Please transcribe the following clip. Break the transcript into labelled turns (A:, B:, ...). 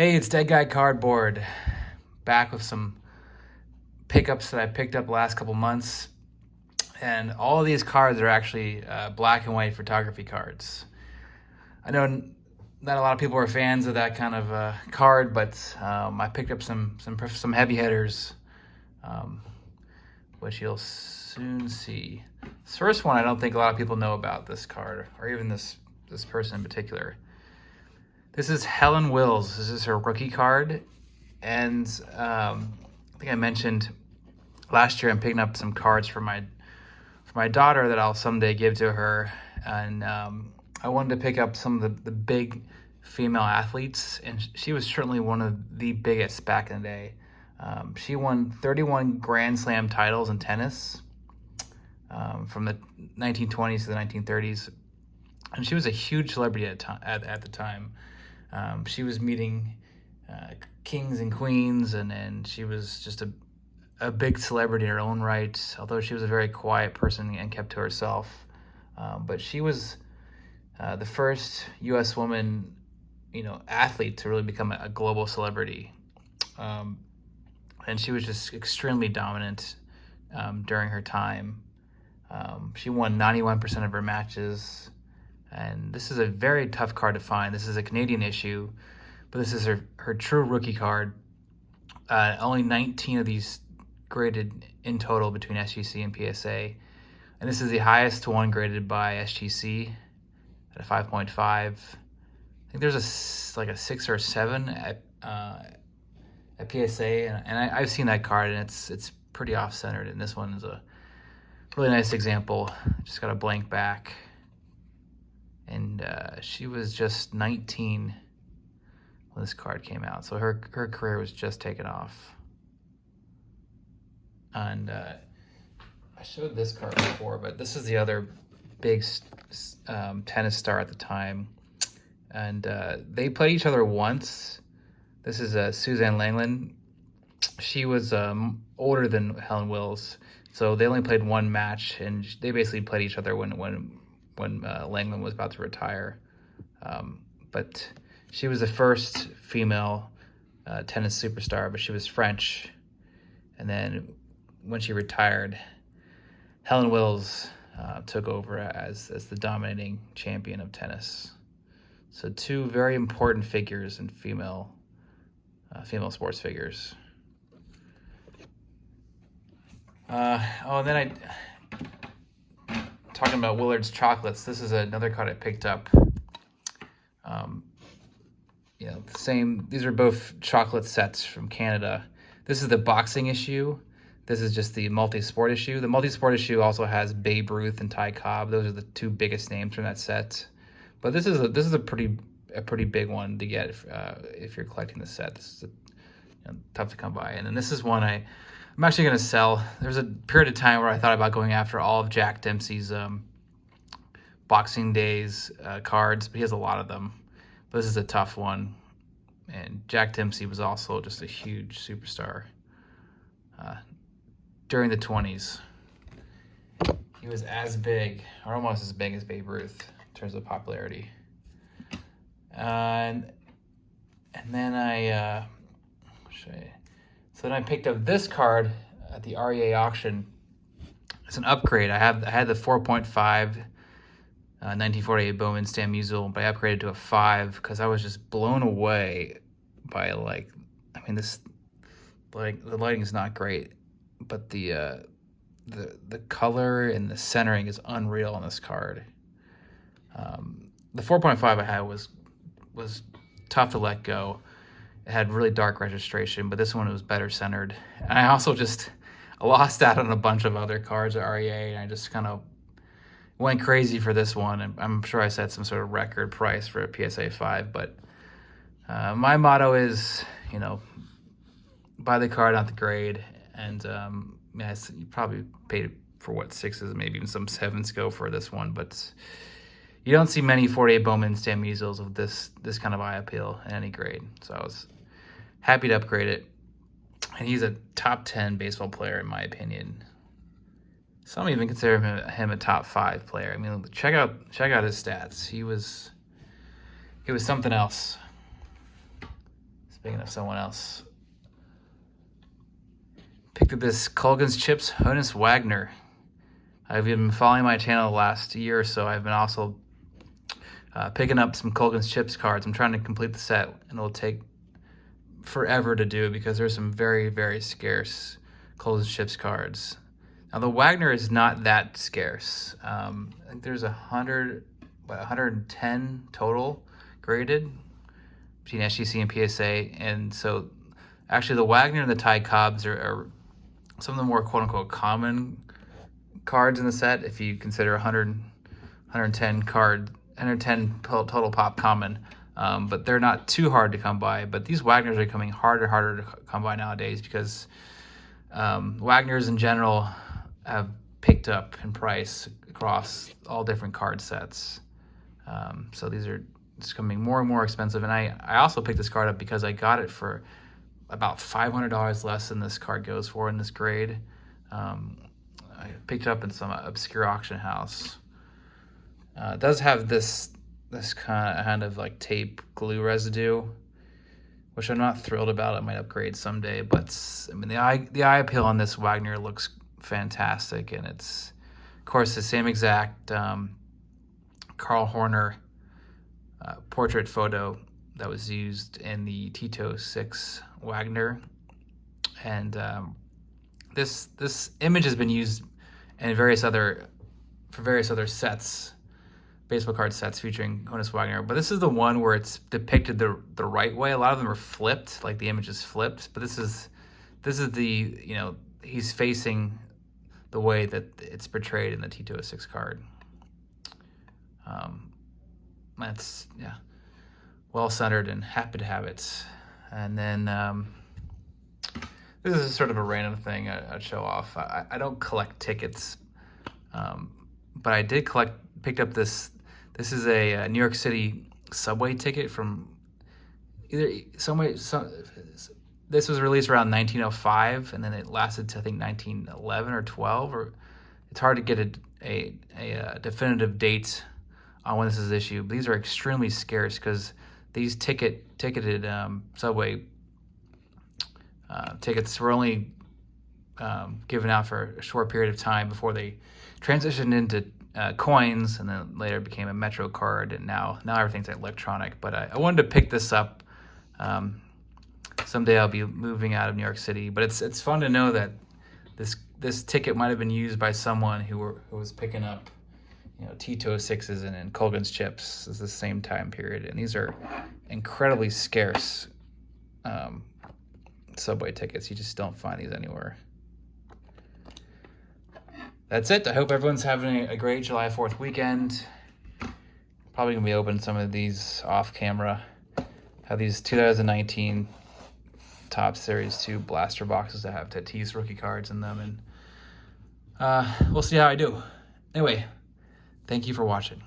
A: Hey, it's Dead Guy Cardboard, back with some pickups that I picked up the last couple months. And all of these cards are actually black and white photography cards. I know not a lot of people are fans of that kind of card, but I picked up some heavy hitters, which you'll soon see. This first one, I don't think a lot of people know about this card, or even this person in particular. This is Helen Wills. This is her rookie card. And I think I mentioned last year I'm picking up some cards for my daughter that I'll someday give to her. And I wanted to pick up some of the big female athletes. And she was certainly one of the biggest back in the day. She won 31 Grand Slam titles in tennis from the 1920s to the 1930s. And she was a huge celebrity at the time. She was meeting kings and queens, and she was just a big celebrity in her own right, although she was a very quiet person and kept to herself. But she was the first U.S. woman, athlete to really become a global celebrity. And she was just extremely dominant during her time. She won 91% of her matches. And this is a very tough card to find. This is a Canadian issue, but this is her true rookie card. Only 19 of these graded in total between SGC and PSA. And this is the highest one graded by SGC at a 5.5. I think there's a 6 or 7 at PSA. And I've seen that card, and it's pretty off-centered. And this one is a really nice example. Just got a blank back. And she was just 19 when this card came out. So her career was just taken off. And I showed this card before, but this is the other big tennis star at the time. And they played each other once. This is Suzanne Lenglen. She was older than Helen Wills. So they only played one match, and they basically played each other when Lenglen was about to retire. But she was the first female tennis superstar, but she was French. And then when she retired, Helen Wills took over as the dominating champion of tennis. So two very important figures in female sports figures. And then talking about Willard's chocolates, this is another card I picked up. The same. These are both chocolate sets from Canada. This is the boxing issue. This is just the multi-sport issue. The multi-sport issue also has Babe Ruth and Ty Cobb. Those are the two biggest names from that set. But this is a pretty big one to get if you're collecting the set. This is tough to come by. And then this is one I'm actually going to sell. There's a period of time where I thought about going after all of Jack Dempsey's Boxing Days cards, but he has a lot of them. But this is a tough one. And Jack Dempsey was also just a huge superstar during the 20s. He was as big, or almost as big as Babe Ruth in terms of popularity. And then So then I picked up this card at the REA auction. It's an upgrade. I had the 4.5 1948 Bowman Stan Musial, but I upgraded to a 5 because I was just blown away by the lighting is not great, but the color and the centering is unreal on this card. The 4.5 I had was tough to let go. It had really dark registration, but this one was better centered. And I also I lost out on a bunch of other cards at REA, and I just kind of went crazy for this one. And I'm sure I set some sort of record price for a PSA 5, but my motto is, buy the card, not the grade. And you probably paid for what 6s, maybe even some 7s go for this one, but you don't see many 48 Bowman Stan Musials of this kind of eye appeal in any grade. So I was happy to upgrade it. And he's a top 10 baseball player, in my opinion. Some even consider him a top 5 player. I mean, check out his stats. He was something else. Speaking of someone else. Picked up this Colgan's Chips Honus Wagner. I've been following my channel the last year or so. I've been also picking up some Colgan's Chips cards. I'm trying to complete the set, and it'll take forever to do because there's some very, very scarce Colgan's Chips cards. Now, the Wagner is not that scarce. I think there's 110 total graded between SGC and PSA, and so actually the Wagner and the Ty Cobbs are some of the more quote-unquote common cards in the set, if you consider 110 total pop common, but they're not too hard to come by. But these Wagners are becoming harder and harder to come by nowadays because Wagners in general have picked up in price across all different card sets. So these are just becoming more and more expensive. And I also picked this card up because I got it for about $500 less than this card goes for in this grade. I picked it up in some obscure auction house. It does have this kind of like tape glue residue, which I'm not thrilled about. It might upgrade someday, but I mean the eye appeal on this Wagner looks fantastic, and it's of course the same exact Carl Horner portrait photo that was used in the Tito 6 Wagner, and this image has been used in various other sets, baseball card sets featuring Honus Wagner, but this is the one where it's depicted the right way. A lot of them are flipped, like the image is flipped, but this is the, you know, he's facing the way that it's portrayed in the Tito 6 card. That's, yeah, well centered and happy to have it. And then this is sort of a random thing I'd show off. I don't collect tickets, but I did picked up this. This is a New York City subway ticket from this was released around 1905, and then it lasted to I think 1911 or 12. Or it's hard to get a definitive date on when this is issued. But these are extremely scarce because these ticketed subway tickets were only given out for a short period of time before they transitioned into coins, and then later became a Metro card, and now everything's electronic. But I wanted to pick this up. Someday I'll be moving out of New York City, but it's fun to know that this ticket might have been used by someone who was picking up, you know, Tito 6s and Colgan's Chips is the same time period, and these are incredibly scarce subway tickets. You just don't find these anywhere. That's it. I hope everyone's having a great July 4th weekend. Probably gonna be opening some of these off camera. Have these 2019 Topps Series 2 blaster boxes that have Tatis rookie cards in them, and we'll see how I do. Anyway, thank you for watching.